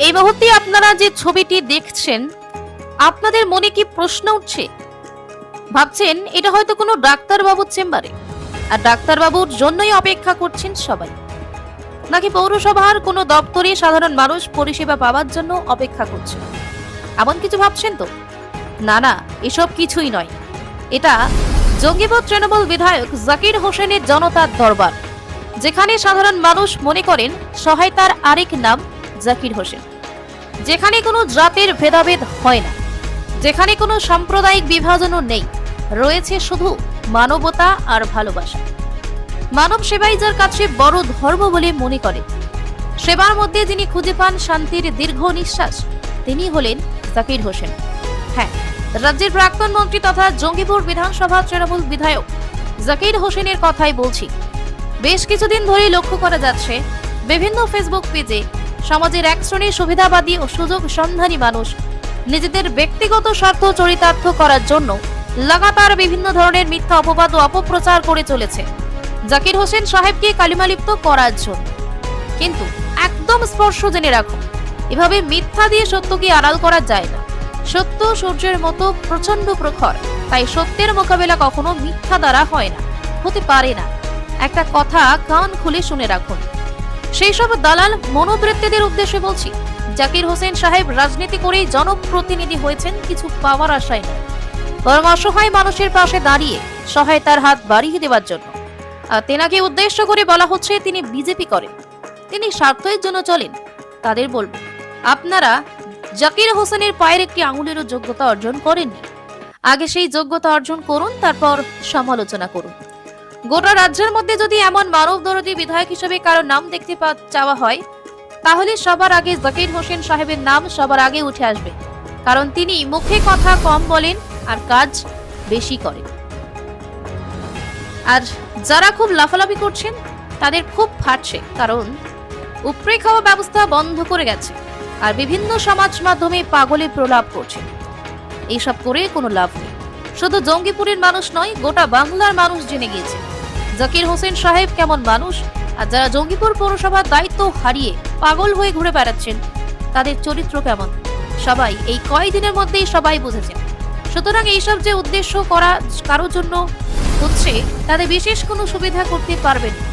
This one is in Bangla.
এই মুহূর্তে আপনারা যে ছবিটি দেখছেন, আপনাদের মনে কি প্রশ্ন উঠছে? ভাবছেন এটা হয়তো কোনো ডাক্তারবাবুর চেম্বারে, আর ডাক্তারবাবুর জন্যই অপেক্ষা করছেন সবাই, নাকি পৌরসভার কোনো দপ্তরে সাধারণ মানুষ পরিষেবা পাওয়ার জন্য অপেক্ষা করছে? এমন কিছু ভাবছেন তো? না না, এসব কিছুই নয়। এটা জঙ্গিপুর তৃণমূল বিধায়ক জাকির হোসেনের জনতার দরবার, যেখানে সাধারণ মানুষ মনে করেন সহায়তার আরেক নাম জাকির হোসেন। যেখানে কোনো জাতের ভেদাভেদ হয় না, যেখানে কোনো সাম্প্রদায়িক বিভাজনও নেই, রয়েছে শুধু মানবতা আর ভালোবাসা। মানব সেবাই যার কাছে বড় ধর্ম বলে মনে করে, সেবার মধ্যে যিনি খুঁজে পান শান্তির দীর্ঘ নিঃশ্বাস, তিনি হলেন জাকির হোসেন। হ্যাঁ, রাজ্যের প্রাক্তন মন্ত্রী তথা জঙ্গিপুর বিধানসভা তৃণমূল বিধায়ক জাকির হোসেনের কথাই বলছি। বেশ কিছুদিন ধরেই লক্ষ্য করা যাচ্ছে বিভিন্ন ফেসবুক পেজে সমাজের এক শ্রেণীর সুবিধাবাদী ও সুযোগ সন্ধানী মানুষ নিজেদের ব্যক্তিগত স্বার্থ চরিতার্থ করার জন্য লাগাতার বিভিন্ন ধরনের মিথ্যা অপবাদ ও অপপ্রচার করে চলেছে জাকির হোসেন সাহেবকে কালিমালিপ্ত করার জন্য। কিন্তু একদম স্পষ্ট জেনে রাখুন, এভাবে মিথ্যা দিয়ে সত্যকে আড়াল করা যায় না। সত্য সূর্যের মতো প্রচন্ড প্রখর, তাই সত্যের মোকাবেলা কখনো মিথ্যা দ্বারা হয় না, হতে পারে না। একটা কথা কান খুলে শুনে রাখুন, সেই সব দালাল মনোবৃত্তিদের উদ্দেশ্যে বলছি, জাকির হোসেন সাহেব রাজনীতি করেই জনপ্রতিনিধি হয়েছেন কিছু পাওয়ার আশায় নয়, বরং অসহায় মানুষের পাশে দাঁড়িয়ে সহায়তার হাত বাড়িয়ে দেওয়ার জন্য। আর তেনাকে উদ্দেশ্য করে বলা হচ্ছে তিনি বিজেপি করেন, তিনি স্বার্থের জন্য চলেন। তাদের বলবো, আপনারা জাকির হোসেনের পায়ের একটি আঙুলেরও যোগ্যতা অর্জন করেননি। আগে সেই যোগ্যতা অর্জন করুন, তারপর সমালোচনা করুন। গোটা রাজ্যের মধ্যে যদি এমন মানবদরদী বিধায়ক হিসেবে কারো নাম দেখতে চাওয়া হয়, তাহলে সবার আগে জাকির হোসেন সাহেবের নাম সবার আগে উঠে আসবে, কারণ তিনি মুখে কথা কম বলেন আর কাজ বেশি করেন। আর যারা খুব লাফালাফি করছেন তাদের খুব ফাটছে, কারণ উপরে খাওয়া ব্যবস্থা বন্ধ করে গেছে আর বিভিন্ন সমাজ মাধ্যমে পাগলে প্রলাপ করছেন। এইসব করে কোনো লাভ নেই। শুধু জঙ্গিপুরের মানুষ নয়, গোটা বাংলার মানুষ জেনে গিয়েছে জাকির হোসেন সাহেব কেমন মানুষ, আর যারা জঙ্গিপুর পৌরসভার দায়িত্ব হারিয়ে পাগল হয়ে ঘুরে বেড়াচ্ছেন তাদের চরিত্র কেমন, সবাই এই কয়েকদিনের মধ্যেই সবাই বুঝেছেন। সুতরাং এইসব যে উদ্দেশ্য করা কারোর জন্য হচ্ছে, তাদের বিশেষ কোনো সুবিধা করতে পারবেন না।